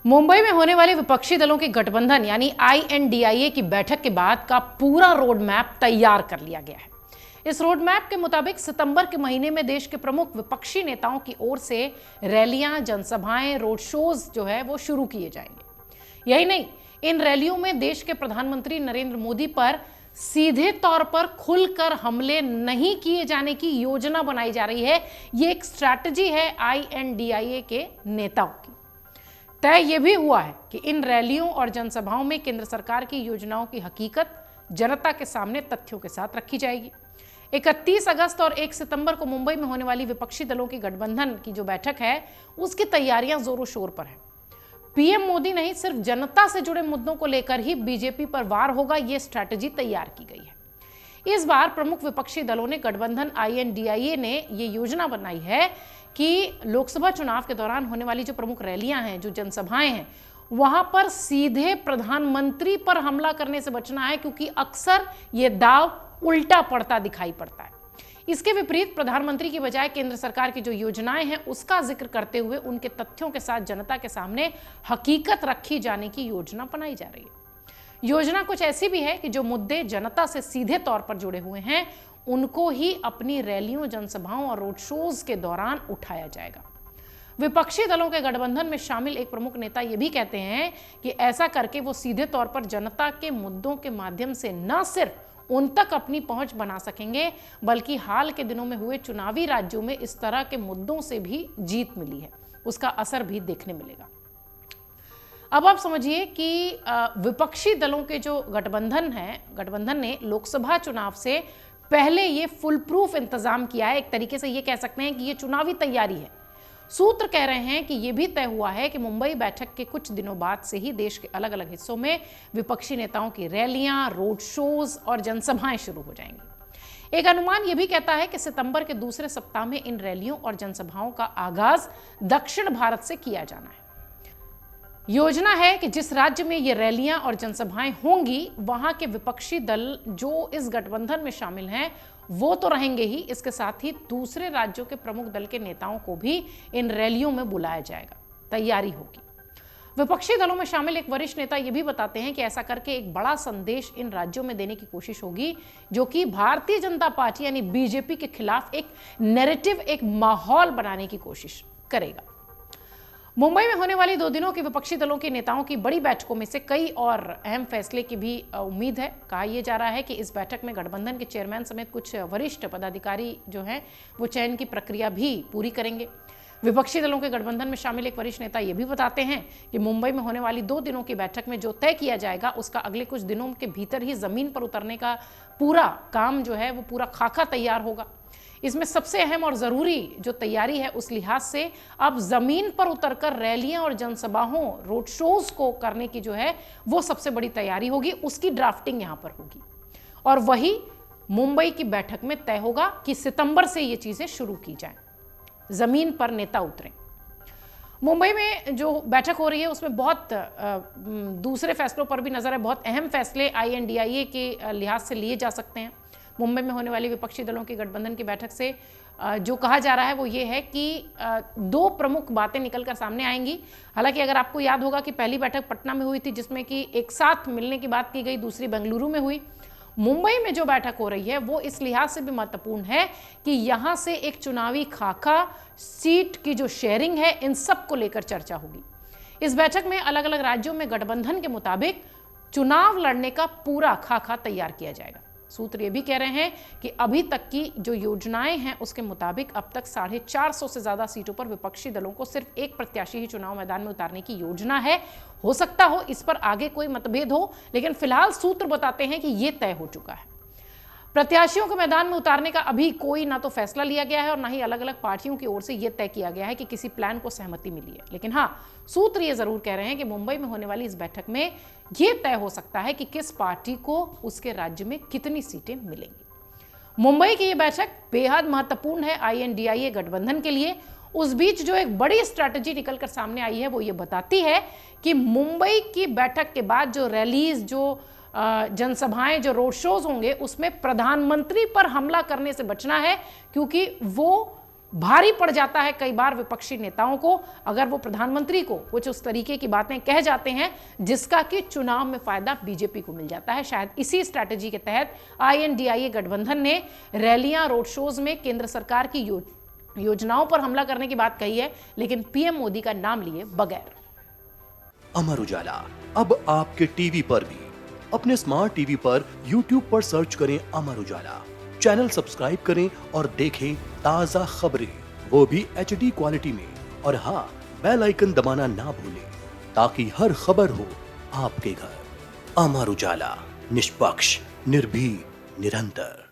मुंबई में होने वाले विपक्षी दलों के गठबंधन यानी आईएनडीआईए की बैठक के बाद का पूरा रोड मैप तैयार कर लिया गया है। इस रोड मैप के मुताबिक सितंबर के महीने में देश के प्रमुख विपक्षी नेताओं की ओर से रैलियां, जनसभाएं, रोड शोज जो है वो शुरू किए जाएंगे। यही नहीं, इन रैलियों में देश के प्रधानमंत्री नरेंद्र मोदी पर सीधे तौर पर खुलकर हमले नहीं किए जाने की योजना बनाई जा रही है। ये एक स्ट्रैटेजी है आईएनडीआईए के नेताओं की। तय यह भी हुआ है कि इन रैलियों और जनसभाओं में केंद्र सरकार की योजनाओं की हकीकत जनता के सामने तथ्यों के साथ रखी जाएगी। 31 अगस्त और 1 सितंबर को मुंबई में होने वाली विपक्षी दलों की गठबंधन की जो बैठक है, उसकी तैयारियां जोरों शोर पर है। पीएम मोदी नहीं, सिर्फ जनता से जुड़े मुद्दों को लेकर ही बीजेपी पर वार होगा, यह स्ट्रैटेजी तैयार की गई है। इस बार प्रमुख विपक्षी दलों ने गठबंधन आईएनडीआईए ने यह योजना बनाई है कि लोकसभा चुनाव के दौरान होने वाली जो प्रमुख रैलियां हैं, जो जनसभाएं हैं, वहां पर सीधे प्रधानमंत्री पर हमला करने से बचना है, क्योंकि अक्सर यह दाव उल्टा पड़ता दिखाई पड़ता है। इसके विपरीत प्रधानमंत्री की बजाय केंद्र सरकार की जो योजनाएं हैं उसका जिक्र करते हुए उनके तथ्यों के साथ जनता के सामने हकीकत रखी जाने की योजना बनाई जा रही है। योजना कुछ ऐसी भी है कि जो मुद्दे जनता से सीधे तौर पर जुड़े हुए हैं उनको ही अपनी रैलियों, जनसभाओं और रोड शोज के दौरान उठाया जाएगा। विपक्षी दलों के गठबंधन में शामिल एक प्रमुख नेता यह भी कहते हैं कि ऐसा करके वो सीधे तौर पर जनता के मुद्दों के माध्यम से न सिर्फ उन तक अपनी पहुंच बना सकेंगे, बल्कि हाल के दिनों में हुए चुनावी राज्यों में इस तरह के मुद्दों से भी जीत मिली है, उसका असर भी देखने मिलेगा। अब आप समझिए कि विपक्षी दलों के जो गठबंधन ने लोकसभा चुनाव से पहले ये फुल प्रूफ इंतजाम किया है। एक तरीके से ये कह सकते हैं कि ये चुनावी तैयारी है। सूत्र कह रहे हैं कि यह भी तय हुआ है कि मुंबई बैठक के कुछ दिनों बाद से ही देश के अलग अलग हिस्सों में विपक्षी नेताओं की रैलियां, रोड शोज और जनसभाएं शुरू हो जाएंगी। एक अनुमान यह भी कहता है कि सितंबर के दूसरे सप्ताह में इन रैलियों और जनसभाओं का आगाज दक्षिण भारत से किया जाना है। योजना है कि जिस राज्य में ये रैलियां और जनसभाएं होंगी, वहां के विपक्षी दल जो इस गठबंधन में शामिल हैं वो तो रहेंगे ही, इसके साथ ही दूसरे राज्यों के प्रमुख दल के नेताओं को भी इन रैलियों में बुलाया जाएगा। तैयारी होगी। विपक्षी दलों में शामिल एक वरिष्ठ नेता यह भी बताते हैं कि ऐसा करके एक बड़ा संदेश इन राज्यों में देने की कोशिश होगी, जो कि भारतीय जनता पार्टी यानी बीजेपी के खिलाफ एक नैरेटिव, एक माहौल बनाने की कोशिश करेगा। मुंबई में होने वाली 2 दिनों की विपक्षी दलों के नेताओं की बड़ी बैठकों में से कई और अहम फैसले की भी उम्मीद है। कहा यह जा रहा है कि इस बैठक में गठबंधन के चेयरमैन समेत कुछ वरिष्ठ पदाधिकारी जो हैं वो चयन की प्रक्रिया भी पूरी करेंगे। विपक्षी दलों के गठबंधन में शामिल एक वरिष्ठ नेता ये भी बताते हैं कि मुंबई में होने वाली 2 दिनों की बैठक में जो तय किया जाएगा उसका अगले कुछ दिनों के भीतर ही जमीन पर उतरने का पूरा काम जो है वो पूरा खाका तैयार होगा। इसमें सबसे अहम और जरूरी जो तैयारी है उस लिहाज से अब जमीन पर उतरकर रैलियां और जनसभाओं, रोड शोज को करने की जो है वो सबसे बड़ी तैयारी होगी। उसकी ड्राफ्टिंग यहां पर होगी और वही मुंबई की बैठक में तय होगा कि सितंबर से ये चीजें शुरू की जाएं, जमीन पर नेता उतरें। मुंबई में जो बैठक हो रही है उसमें बहुत दूसरे फैसलों पर भी नजर है। बहुत अहम फैसले आईएनडीआईए के लिहाज से लिए जा सकते हैं। मुंबई में होने वाली विपक्षी दलों की गठबंधन की बैठक से जो कहा जा रहा है वो ये है कि 2 प्रमुख बातें निकलकर सामने आएंगी। हालांकि अगर आपको याद होगा कि पहली बैठक पटना में हुई थी जिसमें कि एक साथ मिलने की बात की गई, दूसरी बेंगलुरु में हुई। मुंबई में जो बैठक हो रही है वो इस लिहाज से भी महत्वपूर्ण है कि यहां से एक चुनावी खाका, सीट की जो शेयरिंग है, इन सब को लेकर चर्चा होगी। इस बैठक में अलग अलग राज्यों में गठबंधन के मुताबिक चुनाव लड़ने का पूरा खाका तैयार किया जाएगा। सूत्र ये भी कह रहे हैं कि अभी तक की जो योजनाएं हैं उसके मुताबिक अब तक 450 से ज्यादा सीटों पर विपक्षी दलों को सिर्फ एक प्रत्याशी ही चुनाव मैदान में उतारने की योजना है। हो सकता हो इस पर आगे कोई मतभेद हो, लेकिन फिलहाल सूत्र बताते हैं कि यह तय हो चुका है। प्रत्याशियों को मैदान में उतारने का अभी कोई ना तो फैसला लिया गया है और ना ही अलग अलग पार्टियों की ओर से यह तय किया गया है कि किसी प्लान को सहमति मिली है। लेकिन हाँ, सूत्र ये जरूर कह रहे हैं कि मुंबई में होने वाली इस बैठक में यह तय हो सकता है कि किस पार्टी को उसके राज्य में कितनी सीटें मिलेंगी। मुंबई की यह बैठक बेहद महत्वपूर्ण है आईएनडीआईए गठबंधन के लिए। उस बीच जो एक बड़ी स्ट्रैटेजी निकलकर सामने आई है वो ये बताती है कि मुंबई की बैठक के बाद जो रैलीज, जो जनसभाएं, जो रोड शोज होंगे उसमें प्रधानमंत्री पर हमला करने से बचना है, क्योंकि वो भारी पड़ जाता है कई बार विपक्षी नेताओं को अगर वो प्रधानमंत्री को कुछ उस तरीके की बातें कह जाते हैं जिसका कि चुनाव में फायदा बीजेपी को मिल जाता है। शायद इसी स्ट्रैटेजी के तहत INDIA गठबंधन ने रैलियां, रोड शोज में केंद्र सरकार की योजनाओं पर हमला करने की बात कही है, लेकिन पीएम मोदी का नाम लिए बगैर। अमर उजाला अब आपके टीवी पर भी। अपने स्मार्ट टीवी पर YouTube पर सर्च करें अमर उजाला, चैनल सब्सक्राइब करें और देखें ताजा खबरें, वो भी HD क्वालिटी में। और हाँ, बेल आइकन दबाना ना भूलें ताकि हर खबर हो आपके घर। अमर उजाला, निष्पक्ष, निर्भीक, निरंतर।